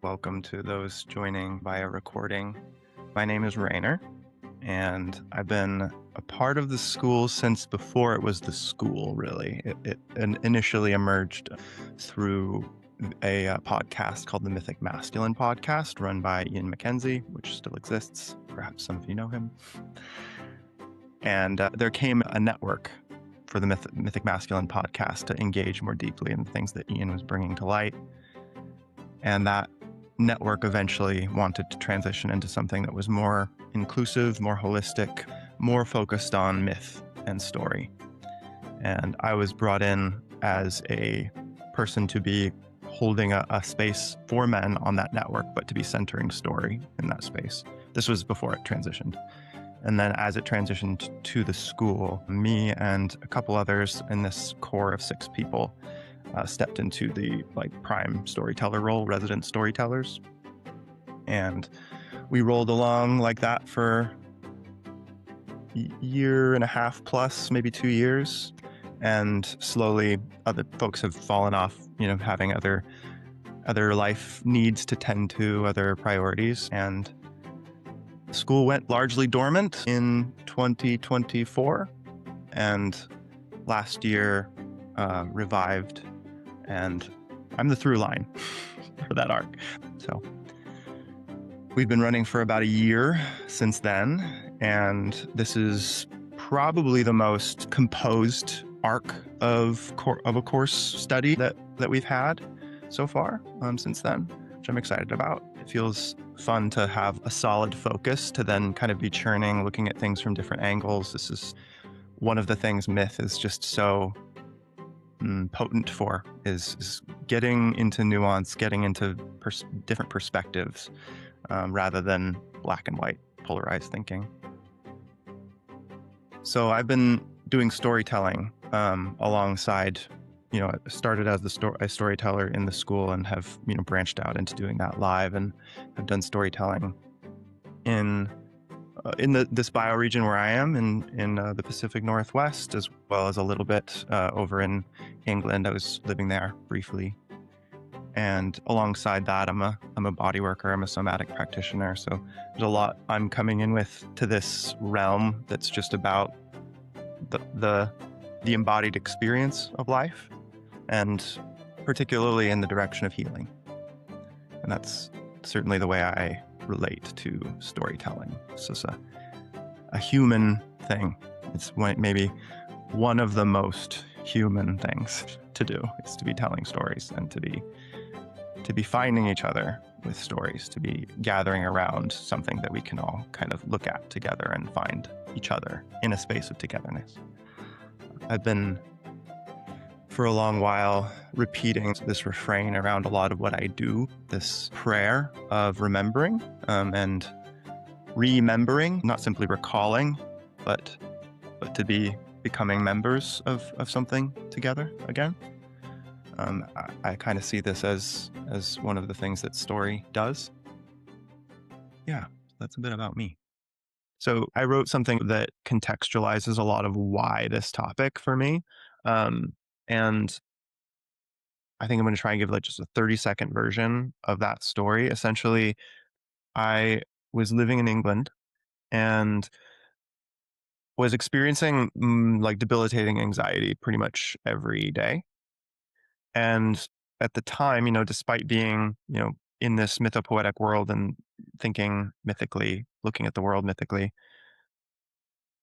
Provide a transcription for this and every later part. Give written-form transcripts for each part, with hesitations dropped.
Welcome to those joining via recording. My name is Rainer, and I've been a part of the school since before it was the school, really. It initially emerged through a podcast called the Mythic Masculine podcast, run by Ian McKenzie, which still exists. Perhaps some of you know him. And there came a network for the Mythic Masculine podcast to engage more deeply in the things that Ian was bringing to light. And that network eventually wanted to transition into something that was more inclusive, more holistic, more focused on myth and story. And I was brought in as a person to be holding a space for men on that network, but to be centering story in that space. This was before it transitioned. And then as it transitioned to the school, me and a couple others in this core of 6 people stepped into the prime storyteller role, resident storytellers. And we rolled along like that for a year and a half plus, maybe 2 years. And slowly other folks have fallen off, having other life needs to tend to, other priorities. And school went largely dormant in 2024. And last year revived. And I'm the through line for that arc. So we've been running for about a year since then. And this is probably the most composed arc of a course study that we've had so far since then, which I'm excited about. It feels fun to have a solid focus to then kind of be churning, looking at things from different angles. This is one of the things myth is just so potent for, is getting into nuance, getting into different perspectives rather than black and white polarized thinking. So I've been doing storytelling alongside, I started as a storyteller in the school and have, branched out into doing that live, and have done storytelling in this bioregion where I am in the Pacific Northwest, as well as a little bit over in England. I was living there briefly. And alongside that, I'm a body worker. I'm a somatic practitioner. So there's a lot I'm coming in with to this realm that's just about the embodied experience of life, and particularly in the direction of healing. And that's certainly the way I relate to storytelling. It's just a human thing. It's maybe one of the most human things to do, is to be telling stories and to be finding each other with stories, to be gathering around something that we can all kind of look at together and find each other in a space of togetherness. I've been for a long while repeating this refrain around a lot of what I do, this prayer of remembering and remembering, not simply recalling, but to be becoming members of something together again. I kind of see this as one of the things that story does. Yeah, that's a bit about me. So I wrote something that contextualizes a lot of why this topic for me. And I think I'm going to try and give just a 30-second version of that story. Essentially, I was living in England and was experiencing debilitating anxiety pretty much every day. And at the time, despite being, in this mythopoetic world and thinking mythically, looking at the world mythically,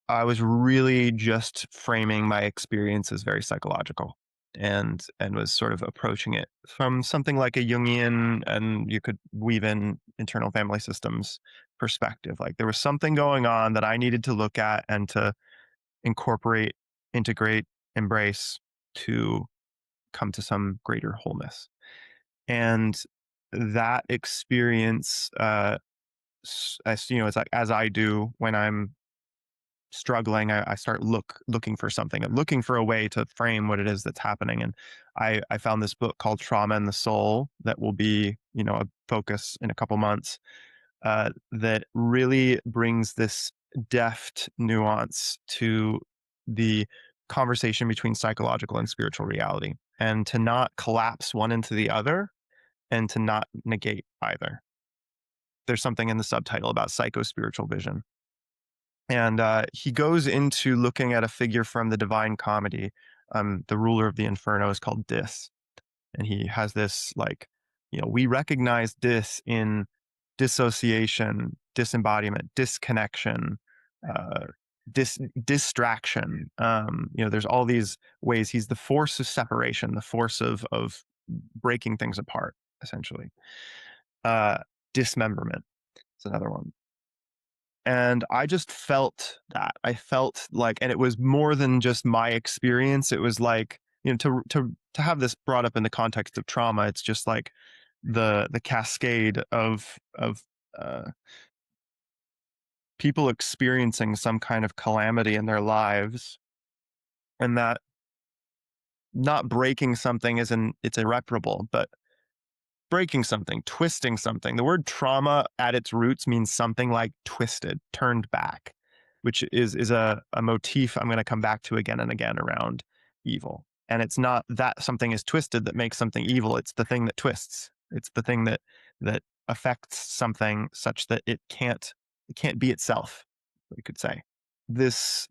I was really just framing my experience as very psychological, and was sort of approaching it from something like a Jungian, and you could weave in internal family systems perspective. Like there was something going on that I needed to look at and to incorporate, integrate, embrace to come to some greater wholeness. And that experience, as I do when I'm struggling, I start looking for something, looking for a way to frame what it is that's happening. And I found this book called Trauma and the Soul that will be, a focus in a couple months, that really brings this deft nuance to the conversation between psychological and spiritual reality, and to not collapse one into the other, and to not negate either. There's something in the subtitle about psycho-spiritual vision. And he goes into looking at a figure from the Divine Comedy. The ruler of the Inferno is called Dis. And he has this like, we recognize Dis in dissociation, disembodiment, disconnection, uh, distraction. There's all these ways. He's the force of separation, the force of breaking things apart, essentially. Uh, Dismemberment is another one. And I just felt that. I felt like, and it was more than just my experience. It was like, to have this brought up in the context of trauma, it's just like the cascade of uh, people experiencing some kind of calamity in their lives, and that not breaking something it's irreparable, but breaking something, twisting something. The word trauma at its roots means something like twisted, turned back, which is a motif I'm going to come back to again and again around evil. And it's not that something is twisted that makes something evil. It's the thing that twists. It's the thing that affects something such that it can't be itself, we could say. This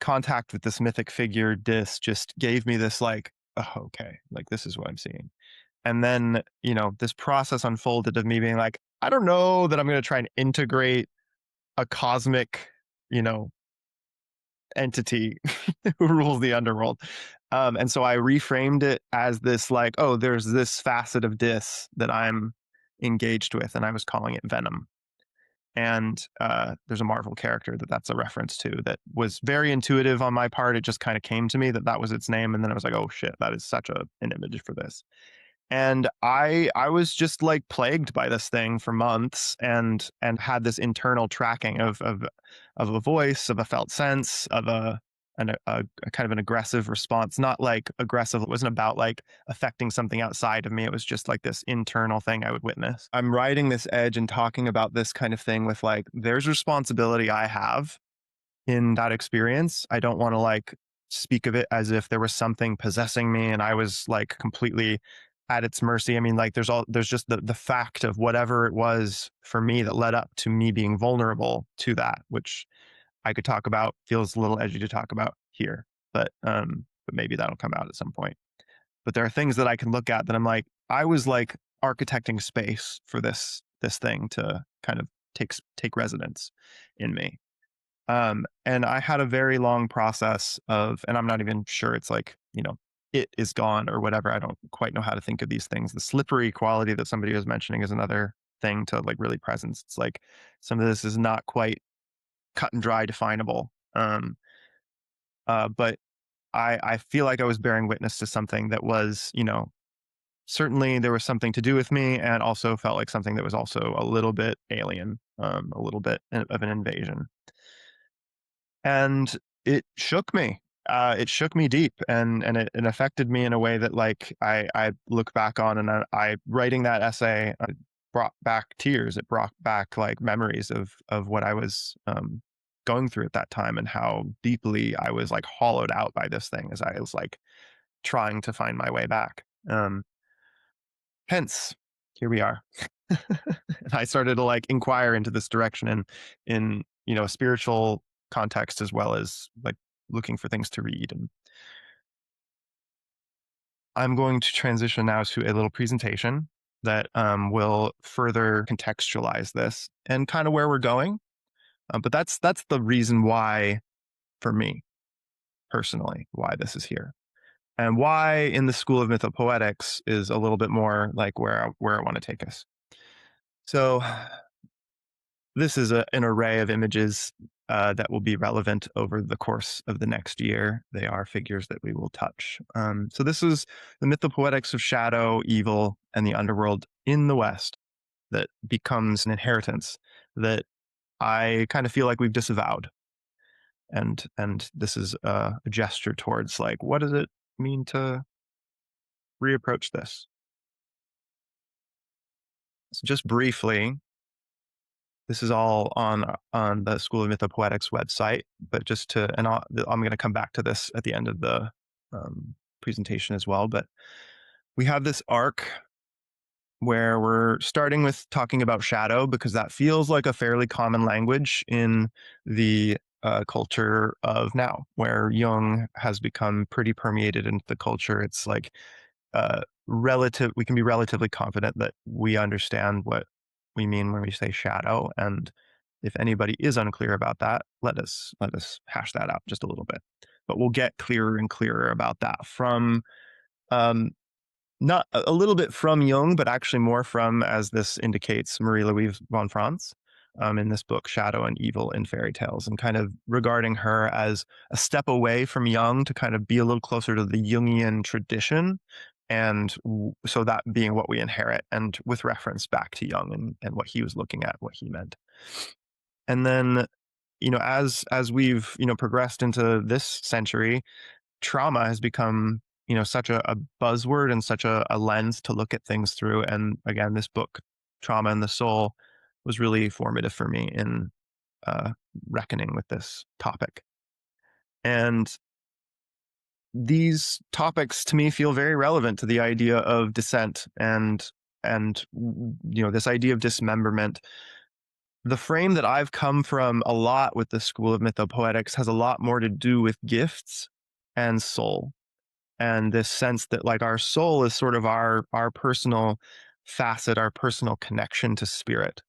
contact with this mythic figure, Dis, just gave me this like, oh, okay, like this is what I'm seeing. And then, this process unfolded of me being like, I don't know that I'm going to try and integrate a cosmic, you know, entity who rules the underworld. And so I reframed it as this like, oh, there's this facet of Dis that I'm engaged with, and I was calling it Venom. And there's a Marvel character that's a reference to that was very intuitive on my part. It just kind of came to me that was its name. And then I was like, oh shit, that is such an image for this. And I was just like plagued by this thing for months, and had this internal tracking of a voice, of a felt sense, of a kind of an aggressive response. Not like aggressive, it wasn't about like affecting something outside of me. It was just like this internal thing I would witness. I'm riding this edge and talking about this kind of thing with like, there's responsibility I have in that experience. I don't want to like speak of it as if there was something possessing me and I was like completely at its mercy. I mean, like there's just the fact of whatever it was for me that led up to me being vulnerable to that, which I could talk about. Feels a little edgy to talk about here, but maybe that'll come out at some point. But there are things that I can look at that I'm like, I was like architecting space for this thing to kind of take residence in me. And I had a very long process of, and I'm not even sure it's like, it is gone or whatever. I don't quite know how to think of these things. The slippery quality that somebody was mentioning is another thing to like really presence. It's like some of this is not quite cut and dry definable. But I feel like I was bearing witness to something that was, certainly there was something to do with me, and also felt like something that was also a little bit alien, a little bit of an invasion. And it shook me. It shook me deep, and it affected me in a way that like I look back on, and I writing that essay brought back tears. It brought back like memories of what I was going through at that time, and how deeply I was like hollowed out by this thing as I was like trying to find my way back. Hence, here we are. And I started to like inquire into this direction in a spiritual context, as well as like looking for things to read. And I'm going to transition now to a little presentation that will further contextualize this and kind of where we're going. But that's the reason why, for me personally, why this is here, and why in the school of mythopoetics is a little bit more like where I want to take us. So this is an array of images that will be relevant over the course of the next year. They are figures that we will touch. So this is the mythopoetics of shadow, evil, and the underworld in the West that becomes an inheritance that I kind of feel like we've disavowed. And this is a gesture towards like, what does it mean to reapproach this? So just briefly, this is all on the School of Mythopoetics website, but just to, and I'm going to come back to this at the end of the presentation as well. But we have this arc where we're starting with talking about shadow because that feels like a fairly common language in the culture of now, where Jung has become pretty permeated into the culture. It's like we can be relatively confident that we understand what we mean when we say shadow. And if anybody is unclear about that, let us hash that out just a little bit. But we'll get clearer and clearer about that from um, not a little bit from Jung, but actually more from, as this indicates, Marie-Louise von Franz in this book, Shadow and Evil in Fairy Tales, and kind of regarding her as a step away from Jung to kind of be a little closer to the Jungian tradition. And so that being what we inherit, and with reference back to Jung and what he was looking at, what he meant. And then, as we've, progressed into this century, trauma has become such a buzzword and such a lens to look at things through. And again, this book, Trauma and the Soul, was really formative for me in uh, reckoning with this topic. And these topics to me feel very relevant to the idea of descent and this idea of dismemberment. The frame that I've come from a lot with the school of mythopoetics has a lot more to do with gifts and soul, and this sense that like our soul is sort of our personal facet, our personal connection to spirit.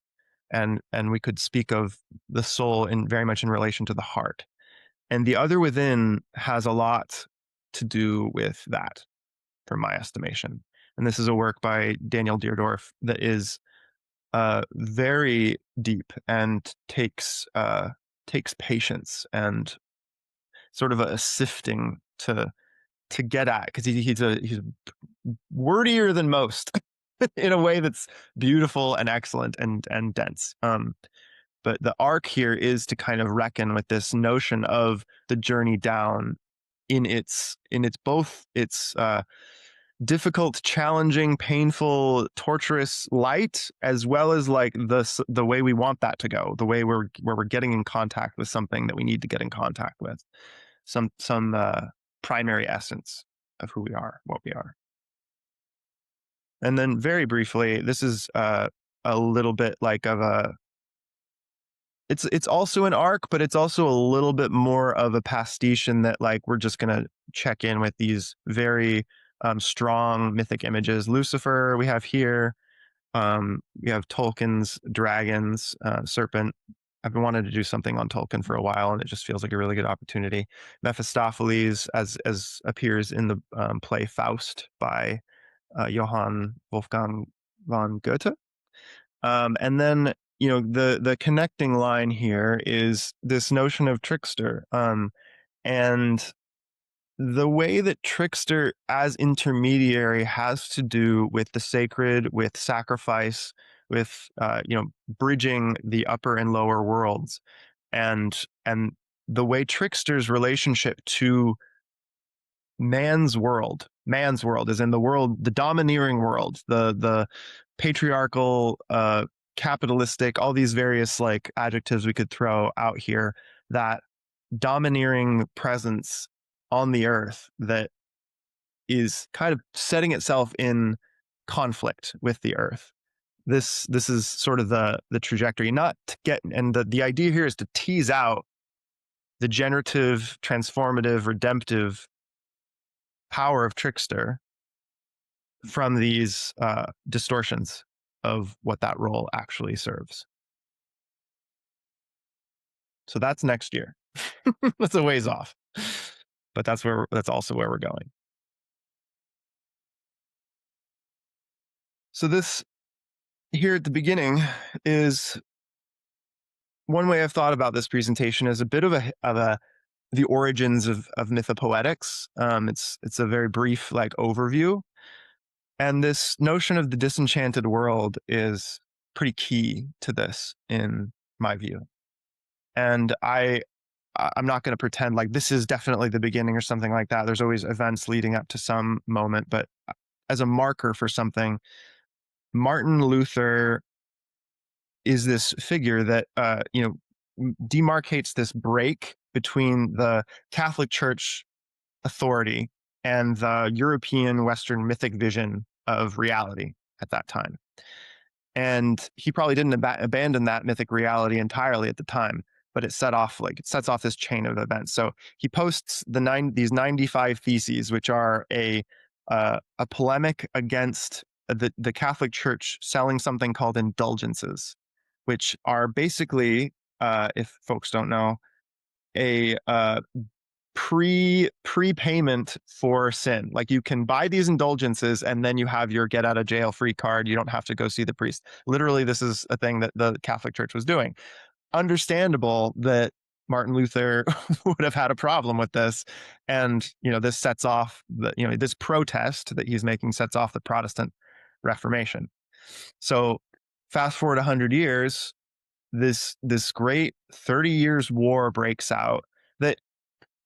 And we could speak of the soul in very much in relation to the heart. And the other within has a lot to do with that, from my estimation. And this is a work by Daniel Deerdorf that is very deep and takes patience and sort of a sifting to get at, because he's wordier than most in a way that's beautiful and excellent and dense. But the arc here is to kind of reckon with this notion of the journey down in its both its difficult, challenging, painful, torturous light, as well as like the way we want that to go, the way where we're getting in contact with something that we need to get in contact with, some primary essence of who we are, what we are. And then very briefly, this is a little bit like of a it's also an arc, but it's also a little bit more of a pastiche in that like we're just gonna check in with these very strong mythic images. Lucifer we have here. We have Tolkien's dragons, serpent. I've been wanting to do something on Tolkien for a while, and it just feels like a really good opportunity. Mephistopheles, as appears in the play Faust by Johann Wolfgang von Goethe. And then the connecting line here is this notion of trickster, and the way that trickster as intermediary has to do with the sacred, with sacrifice, with bridging the upper and lower worlds, and the way trickster's relationship to man's world is in the world, the domineering world, the patriarchal, capitalistic, all these various like adjectives we could throw out here, that domineering presence on the earth that is kind of setting itself in conflict with the earth. This is sort of the trajectory, not to get, and the idea here is to tease out the generative, transformative, redemptive power of trickster from these distortions of what that role actually serves. So that's next year. That's a ways off, but that's also where we're going. So this here at the beginning is one way I've thought about this presentation as a bit of a the origins of mythopoetics. It's a very brief like overview, and this notion of the disenchanted world is pretty key to this in my view. And I'm not going to pretend like this is definitely the beginning or something like that. There's always events leading up to some moment, but as a marker for something, Martin Luther is this figure that demarcates this break between the Catholic Church authority and the European Western mythic vision of reality. at that time. And he probably didn't abandon that mythic reality entirely at the time, but it sets off this chain of events. So he posts these 95 theses, which are a polemic against the Catholic Church selling something called indulgences, which are basically, if folks don't know, a prepayment for sin. Like, you can buy these indulgences and then you have your get out of jail free card. You don't have to go see the priest. Literally, this is a thing that the Catholic Church was doing. Understandable that Martin Luther would have had a problem with this. And, this sets off this protest that he's making sets off the Protestant Reformation. So fast forward 100 years, this great 30 years war breaks out that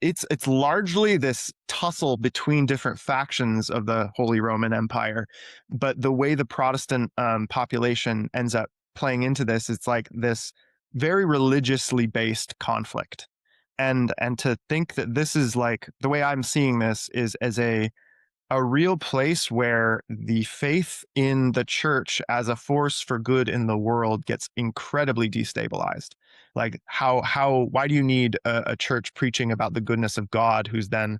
it's largely this tussle between different factions of the Holy Roman Empire. But the way the Protestant population ends up playing into this, it's like this very religiously based conflict. And to think that this is like, the way I'm seeing this is as a real place where the faith in the church as a force for good in the world gets incredibly destabilized. Like, why do you need a church preaching about the goodness of God who's then,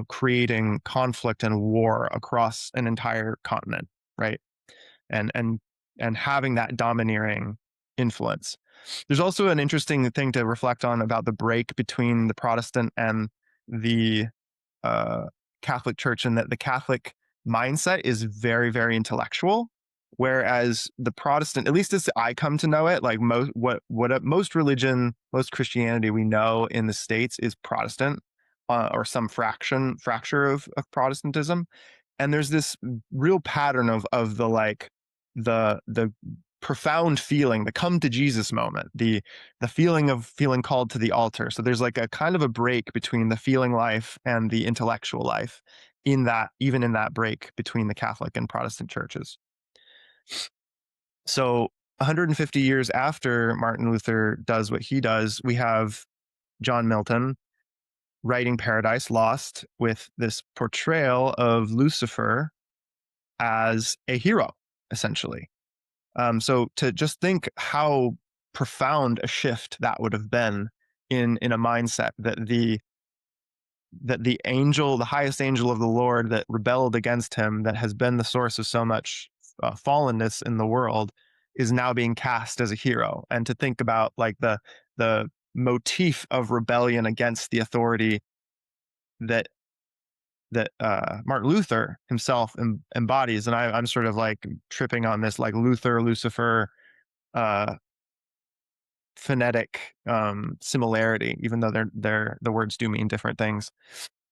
creating conflict and war across an entire continent, right? And having that domineering influence. There's also an interesting thing to reflect on about the break between the Protestant and the uh, Catholic Church, and that the Catholic mindset is very, very intellectual, whereas the Protestant, at least as I come to know it, like most religion, most Christianity we know in the States is Protestant, or some fracture of Protestantism, and there's this real pattern of the profound feeling, the come to Jesus moment, the feeling of feeling called to the altar. So there's like a kind of a break between the feeling life and the intellectual life, even in that break between the Catholic and Protestant churches. So 150 years after Martin Luther does what he does, we have John Milton writing Paradise Lost with this portrayal of Lucifer as a hero, essentially. So to just think how profound a shift that would have been in a mindset that the angel, the highest angel of the Lord that rebelled against him, that has been the source of so much fallenness in the world, is now being cast as a hero. And to think about like the motif of rebellion against the authority that Martin Luther himself embodies. And I'm sort of like tripping on this like Lucifer uh, phonetic similarity, even though the words do mean different things.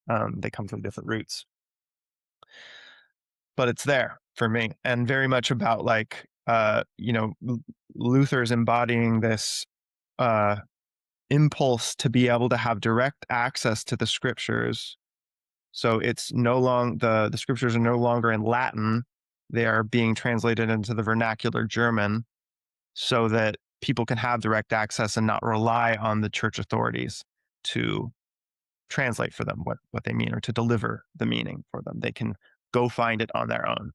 They come from different roots, but it's there for me, and very much about like Luther's embodying this impulse to be able to have direct access to the scriptures. So it's no longer the scriptures are no longer in Latin; they are being translated into the vernacular German, so that people can have direct access and not rely on the church authorities to translate for them what they mean, or to deliver the meaning for them. They can go find it on their own.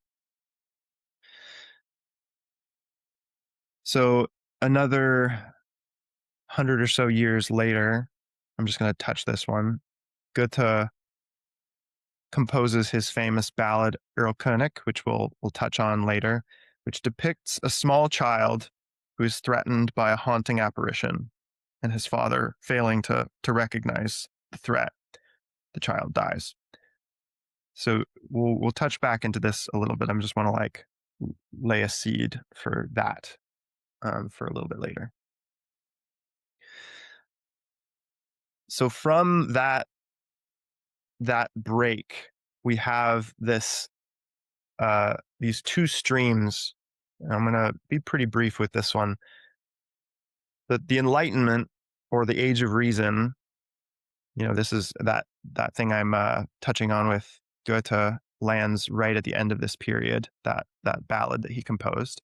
So another 100 or so years later, I'm just going to touch this one. Goethe composes his famous ballad Erlkönig, which we'll touch on later, which depicts a small child who is threatened by a haunting apparition, and his father failing to recognize the threat. The child dies. So we'll touch back into this a little bit. I just want to like lay a seed for that for a little bit later. So from that break, we have these two streams. I'm going to be pretty brief with this one. The Enlightenment, or the Age of Reason, this is that thing I'm touching on with Goethe, lands right at the end of this period, that ballad that he composed.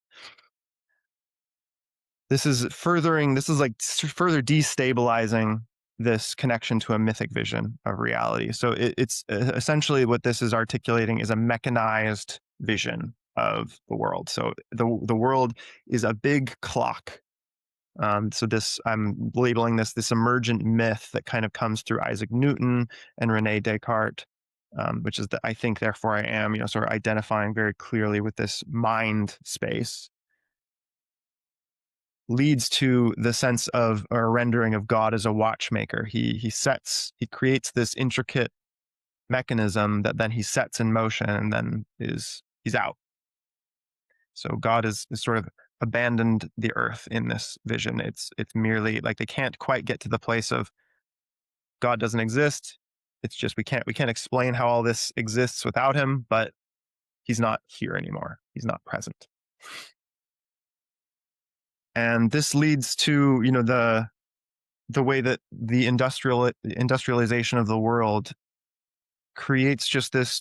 This is further destabilizing this connection to a mythic vision of reality. So it's essentially what this is articulating is a mechanized vision of the world. So the world is a big clock. So this, I'm labeling this emergent myth that kind of comes through Isaac Newton and Rene Descartes, which is I think, therefore I am, sort of identifying very clearly with this mind space, leads to the sense of, or rendering of God as a watchmaker. He creates this intricate mechanism that then he sets in motion, and then he's out. So God is sort of abandoned the earth in this vision. It's merely like they can't quite get to the place of God doesn't exist. It's just we can't explain how all this exists without him, but he's not here anymore. He's not present. And this leads to, the way that the industrialization of the world creates just this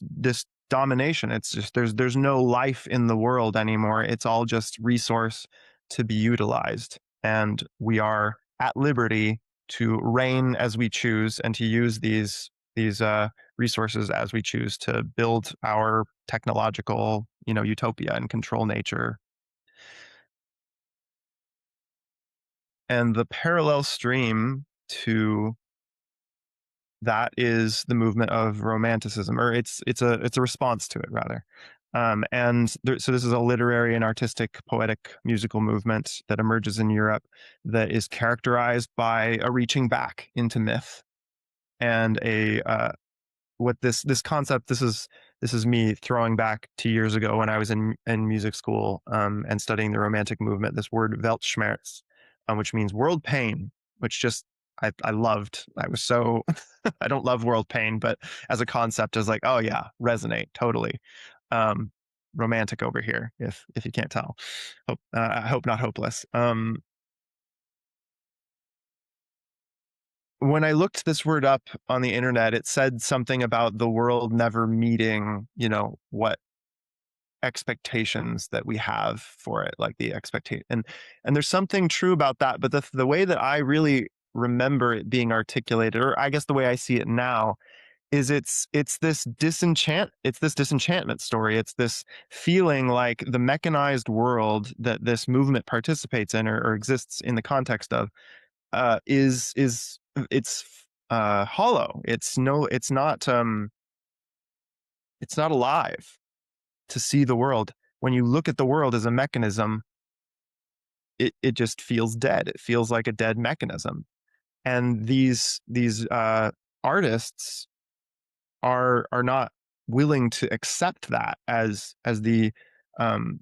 domination. It's just there's no life in the world anymore. It's all just resource to be utilized, and we are at liberty to reign as we choose and to use these resources as we choose to build our technological, utopia and control nature. And the parallel stream to that is the movement of romanticism, or it's a response to it, rather. So this is a literary and artistic, poetic, musical movement that emerges in Europe that is characterized by a reaching back into myth and a what this concept. This is me throwing back 2 years ago when I was in music school, and studying the Romantic movement. This word Weltschmerz, which means world pain, which just I loved. I was so I don't love world pain, but as a concept, I was like, oh yeah, resonate totally. Um, Romantic over here, if you can't tell. I hope not hopeless. When I looked this word up on the internet, it said something about the world never meeting, what expectations that we have for it, like the expectation. And there's something true about that, but the way that I really remember it being articulated, or I guess the way I see it now, is it's this disenchantment story. It's this feeling like the mechanized world that this movement participates in, or exists in the context of, is it's hollow. It's not alive. To see the world, when you look at the world as a mechanism, it just feels dead. It feels like a dead mechanism. And these artists are not willing to accept that um,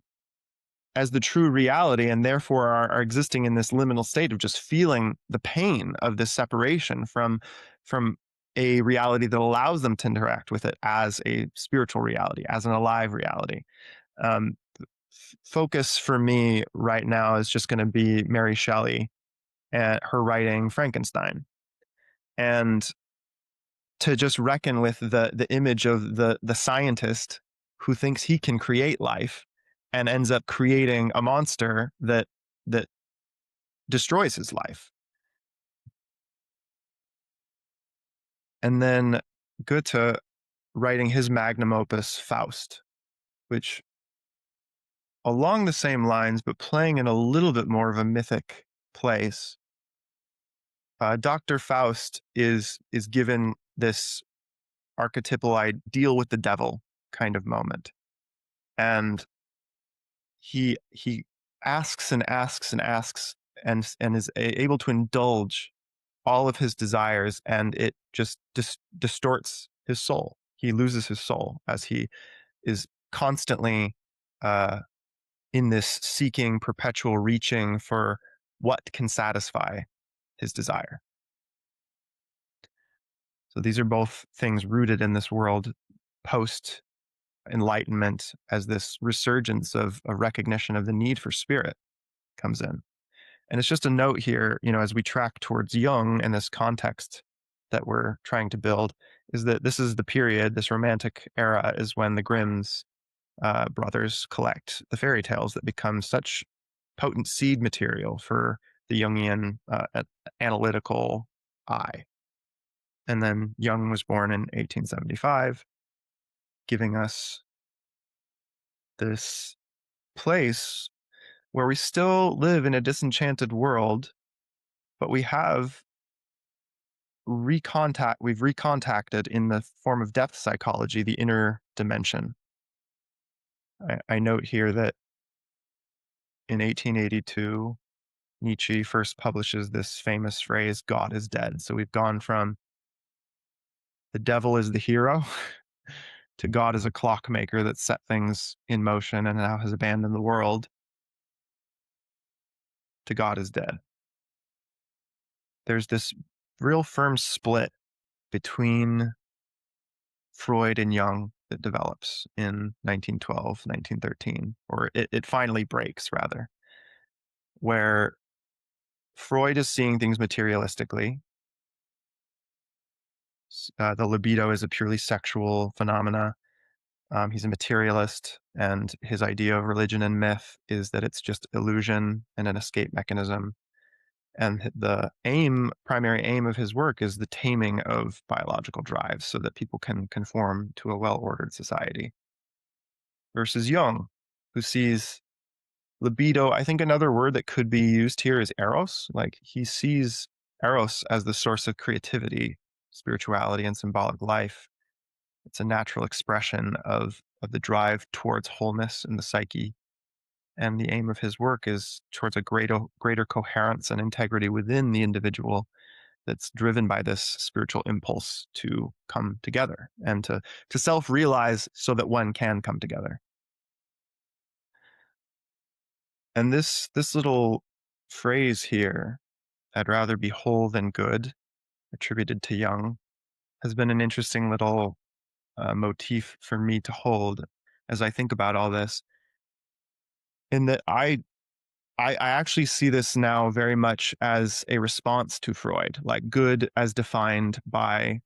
as the true reality, and therefore are existing in this liminal state of just feeling the pain of this separation from a reality that allows them to interact with it as a spiritual reality, as an alive reality. Um, Focus for me right now is just going to be Mary Shelley and her writing Frankenstein, and to just reckon with the image of the scientist who thinks he can create life and ends up creating a monster that destroys his life. And then Goethe writing his magnum opus Faust, which, along the same lines but playing in a little bit more of a mythic place, Dr. Faust is given this archetypal deal with the devil kind of moment, and he asks and asks and asks, and is able to indulge all of his desires, and it just distorts his soul. He loses his soul as he is constantly uh, in this seeking, perpetual reaching for what can satisfy his desire. So these are both things rooted in this world post enlightenment, as this resurgence of a recognition of the need for spirit comes in. And it's just a note here, as we track towards Jung and this context that we're trying to build, is that this is the period, this romantic era, is when the Grimm's brothers collect the fairy tales that become such potent seed material for the Jungian analytical eye. And then Jung was born in 1875, giving us this place where we still live in a disenchanted world, but we've recontacted in the form of depth psychology, the inner dimension. I note here that in 1882, Nietzsche first publishes this famous phrase, God is dead. So we've gone from the devil is the hero to God is a clockmaker that set things in motion and now has abandoned the world to God is dead. There's this real firm split between Freud and Jung that develops in 1912, 1913, or it finally breaks, rather, where Freud is seeing things materialistically. The libido is a purely sexual phenomena. He's a materialist, and his idea of religion and myth is that it's just illusion and an escape mechanism. And the primary aim of his work is the taming of biological drives so that people can conform to a well-ordered society. Versus Jung, who sees libido, I think another word that could be used here is eros. Like he sees eros as the source of creativity, spirituality, and symbolic life. It's a natural expression of the drive towards wholeness in the psyche. And the aim of his work is towards a greater coherence and integrity within the individual that's driven by this spiritual impulse to come together and to self-realize so that one can come together. And this little phrase here, I'd rather be whole than good, attributed to Jung, has been an interesting little motif for me to hold as I think about all this. In that I actually see this now very much as a response to Freud, like good as defined by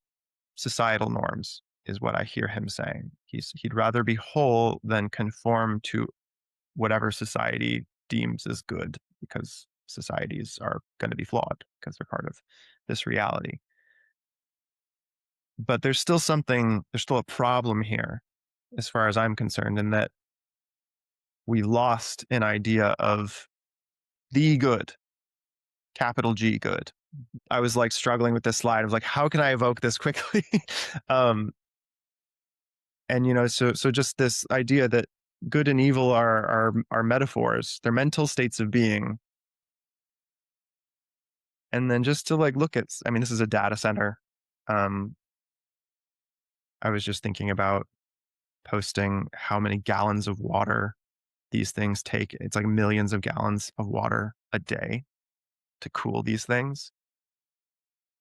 societal norms is what I hear him saying. He'd rather be whole than conform to whatever society deems as good, because societies are going to be flawed because they're part of this reality. But there's still a problem here as far as I'm concerned, in that we lost an idea of the good, capital G good. I was like struggling with this slide. I was like, how can I evoke this quickly? um, and so just this idea that good and evil are metaphors. They're mental states of being. And then just to like look at, I mean, this is a data center. Um, I was just thinking about posting how many gallons of water these things take. It's like millions of gallons of water a day to cool these things.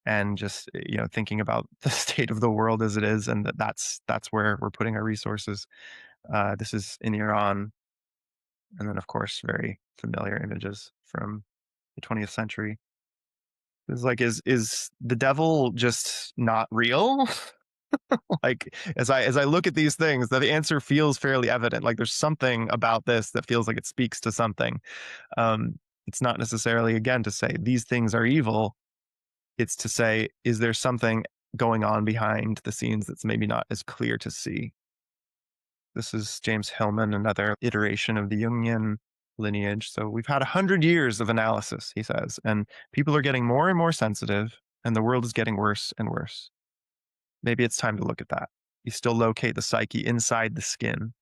And just thinking about the state of the world as it is, and that's where we're putting our resources. This is in Iran, and then of course very familiar images from the 20th century. It's like, is the devil just not real? Like as I look at these things, the answer feels fairly evident. Like there's something about this that feels like it speaks to something. It's not necessarily, again, to say these things are evil. It's to say, is there something going on behind the scenes that's maybe not as clear to see? This is James Hillman, another iteration of the Jungian lineage. So we've had 100 years of analysis, he says, and people are getting more and more sensitive, and the world is getting worse and worse. Maybe it's time to look at that. You still locate the psyche inside the skin.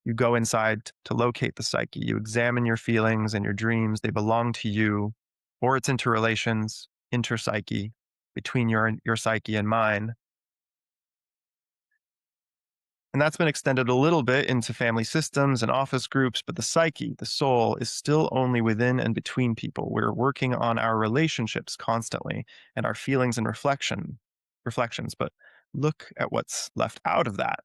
You go inside to locate the psyche. You examine your feelings and your dreams. They belong to you, or its interrelations, interpsyche, between your psyche and mine. And that's been extended a little bit into family systems and office groups, but the psyche, the soul, is still only within and between people. We're working on our relationships constantly and our feelings and reflections. But look at what's left out of that.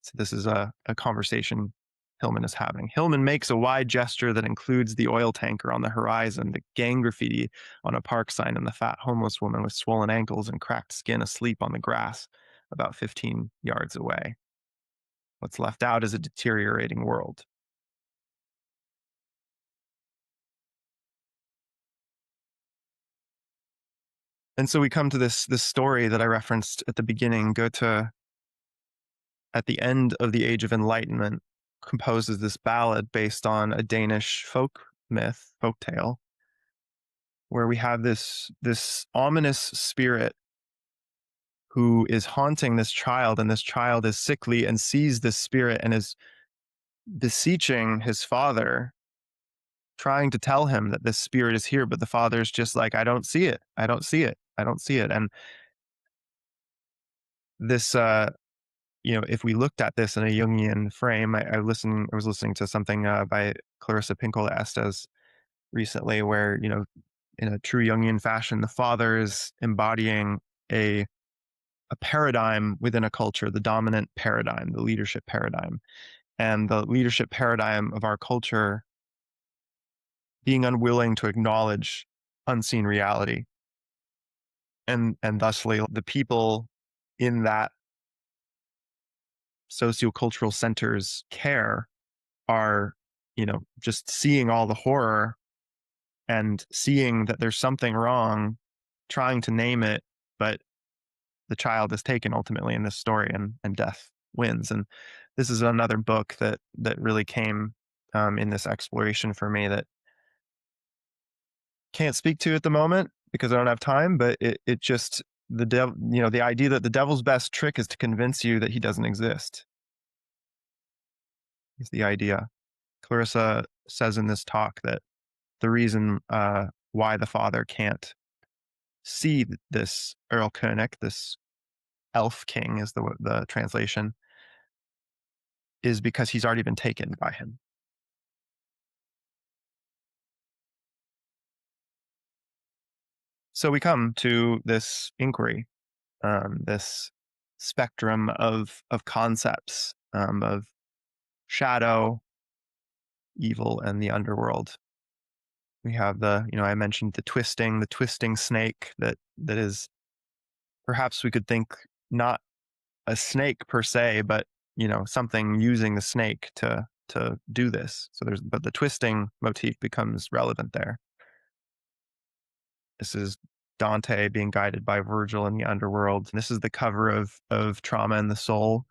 So this is a conversation Hillman is having. Hillman makes a wide gesture that includes the oil tanker on the horizon, the gang graffiti on a park sign, and the fat homeless woman with swollen ankles and cracked skin asleep on the grass about 15 yards away. What's left out is a deteriorating world. And so we come to this story that I referenced at the beginning. Goethe at the end of the Age of Enlightenment, composes this ballad based on a Danish folk tale, where we have this ominous spirit who is haunting this child, and this child is sickly and sees this spirit and is beseeching his father, trying to tell him that this spirit is here, but the father's just like, I don't see it. I don't see it. I don't see it. And this if we looked at this in a Jungian frame, I was listening to something by Clarissa Pinkola Estes recently, where in a true Jungian fashion, the father is embodying a a paradigm within a culture, the dominant paradigm, the leadership paradigm, and the leadership paradigm of our culture being unwilling to acknowledge unseen reality, and thusly the people in that sociocultural center's care are just seeing all the horror and seeing that there's something wrong, trying to name it, but the child is taken ultimately in this story, and death wins. And this is another book that really came in this exploration for me, that can't speak to at the moment because I don't have time, but it just, the devil, the idea that the devil's best trick is to convince you that he doesn't exist is the idea. Clarissa says in this talk that the reason why the father can't see this Erlkönig, this elf king is the translation, is because he's already been taken by him. So we come to this inquiry, this spectrum of concepts, of shadow, evil, and the underworld. We have I mentioned the twisting snake that is, perhaps we could think, not a snake per se, but something using the snake to do this. But the twisting motif becomes relevant there. This is Dante being guided by Virgil in the underworld. And this is the cover of Trauma in the Soul.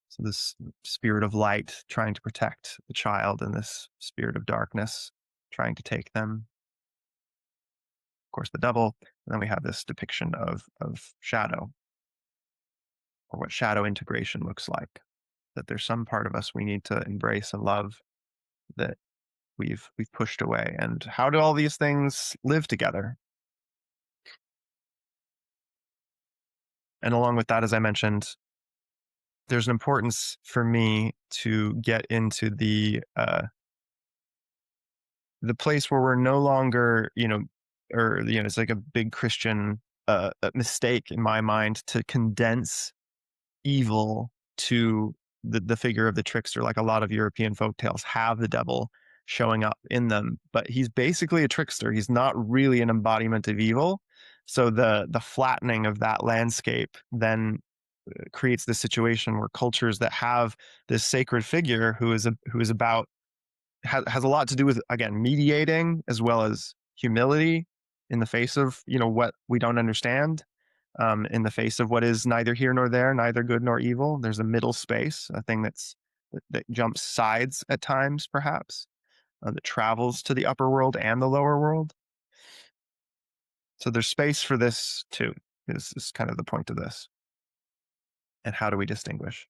So this spirit of light trying to protect the child, and this spirit of darkness trying to take them. Of course, the devil. And then we have this depiction of shadow, or what shadow integration looks like. That there's some part of us we need to embrace and love that we've pushed away. And how do all these things live together? And along with that, as I mentioned, there's an importance for me to get into the place where we're no longer, it's like a big Christian mistake in my mind to condense evil to the figure of the trickster. Like a lot of European folk tales have the devil showing up in them, but he's basically a trickster. He's not really an embodiment of evil. So the flattening of that landscape then creates this situation where cultures that have this sacred figure who is about, has a lot to do with, again, mediating as well as humility in the face of what we don't understand, in the face of what is neither here nor there, neither good nor evil. There's a middle space, a thing that jumps sides at times, perhaps, that travels to the upper world and the lower world. So there's space for this too, is kind of the point of this. And how do we distinguish?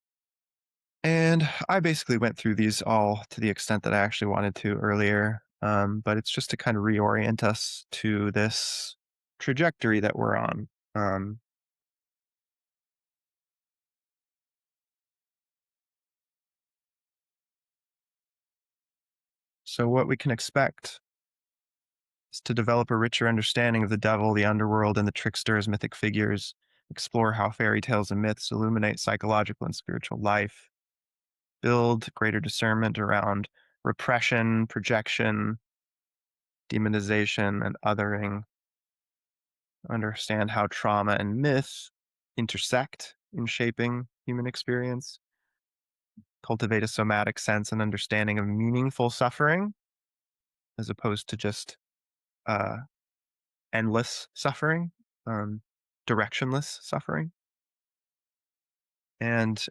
And I basically went through these all to the extent that I actually wanted to earlier, but it's just to kind of reorient us to this trajectory that we're on. So what we can expect is to develop a richer understanding of the devil, the underworld, and the trickster as mythic figures, explore how fairy tales and myths illuminate psychological and spiritual life, build greater discernment around repression, projection, demonization, and othering, understand how trauma and myth intersect in shaping human experience, cultivate a somatic sense and understanding of meaningful suffering as opposed to just uh, endless suffering, directionless suffering. and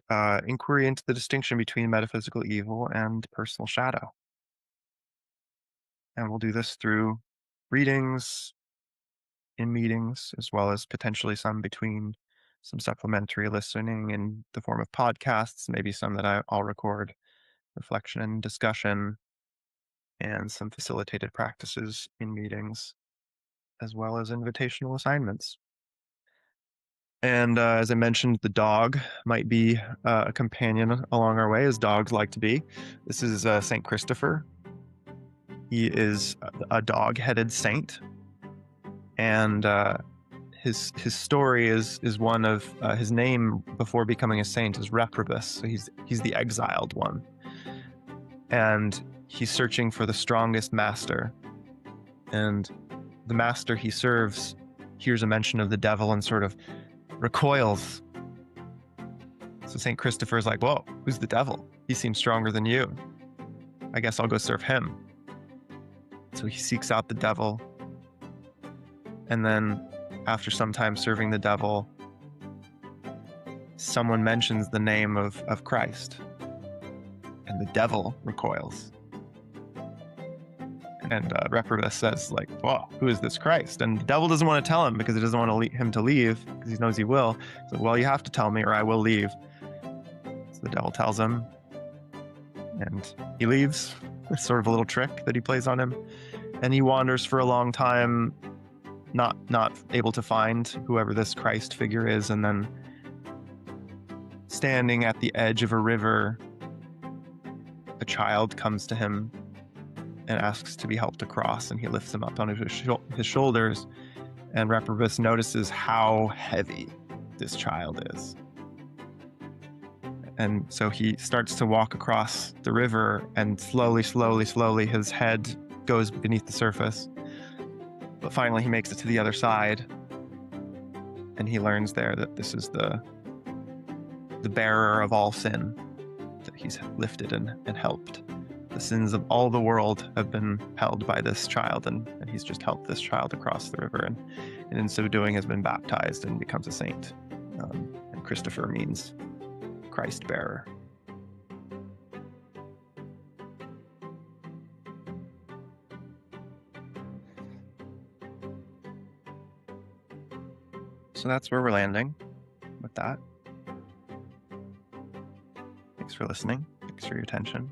inquiry into the distinction between metaphysical evil and personal shadow. And we'll do this through readings, in meetings, as well as potentially some between some supplementary listening in the form of podcasts, maybe some that I'll record, reflection and discussion, and some facilitated practices in meetings, as well as invitational assignments. And as I mentioned, the dog might be a companion along our way, as dogs like to be. This is Saint Christopher. He is a dog-headed saint, and his story is one of his name before becoming a saint is Reprobus. So he's the exiled one, and he's searching for the strongest master. And the master he serves hears a mention of the devil and sort of recoils. So Saint Christopher is like, "Whoa, who's the devil? He seems stronger than you. I guess I'll go serve him." So he seeks out the devil, and then after some time serving the devil, someone mentions the name of Christ, and the devil recoils. And Reprobus says, like, "Whoa, who is this Christ?" And the devil doesn't want to tell him because he doesn't want him to leave, because he knows he will. So, "Well, you have to tell me or I will leave." So the devil tells him, and he leaves. It's sort of a little trick that he plays on him. And he wanders for a long time, not able to find whoever this Christ figure is. And then standing at the edge of a river, a child comes to him and asks to be helped across, and he lifts him up on his shoulders, and Reprobus notices how heavy this child is. And so he starts to walk across the river, and slowly, his head goes beneath the surface. But finally, he makes it to the other side, and he learns there that this is the bearer of all sin, that he's lifted and helped. The sins of all the world have been held by this child, and he's just helped this child across the river, and in so doing has been baptized and becomes a saint. And Christopher means Christ bearer. So that's where we're landing with that. Thanks for listening. Thanks for your attention.